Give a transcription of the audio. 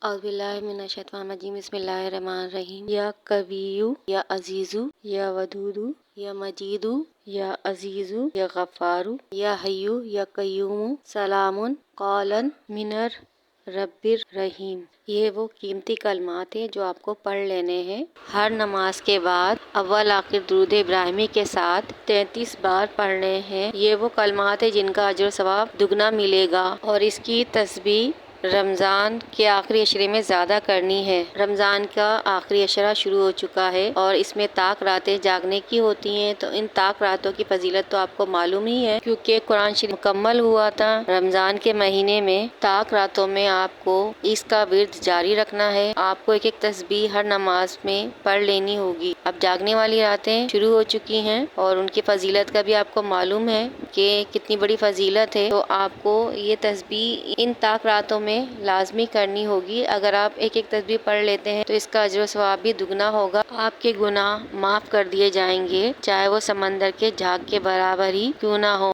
اعوذ باللہ من الشیطان الرجیم بسم اللہ الرحمن الرحیم یا قویو یا عزیزو یا ودودو یا مجیدو یا عزیزو یا غفارو یا حیو یا قیومو سلام قولا من رب الرحیم۔ یہ وہ قیمتی کلمات ہیں جو آپ کو پڑھ لینے ہیں۔ ہر نماز کے بعد اول آخر درود ابراہیمی کے ساتھ 33 بار پڑھنے ہیں۔ یہ وہ کلمات ہیں جن کا اجر و ثواب دگنا ملے گا، اور اس کی تسبیح رمضان کے آخری عشرے میں زیادہ کرنی ہے۔ رمضان کا آخری عشرہ شروع ہو چکا ہے اور اس میں طاق راتیں جاگنے کی ہوتی ہیں، تو ان طاق راتوں کی فضیلت تو آپ کو معلوم ہی ہے، کیونکہ قرآن شریف مکمل ہوا تھا رمضان کے مہینے میں۔ طاق راتوں میں آپ کو اس کا ورد جاری رکھنا ہے، آپ کو ایک ایک تسبیح ہر نماز میں پڑھ لینی ہوگی۔ اب جاگنے والی راتیں شروع ہو چکی ہیں اور ان کی فضیلت کا بھی آپ کو معلوم ہے کہ کتنی بڑی فضیلت ہے، تو آپ کو یہ تسبیح ان طاق راتوں میں لازمی کرنی ہوگی۔ اگر آپ ایک ایک تسبیح پڑھ لیتے ہیں تو اس کا اجر و ثواب بھی دگنا ہوگا، آپ کے گناہ معاف کر دیے جائیں گے، چاہے وہ سمندر کے جھاگ کے برابر ہی کیوں نہ ہو۔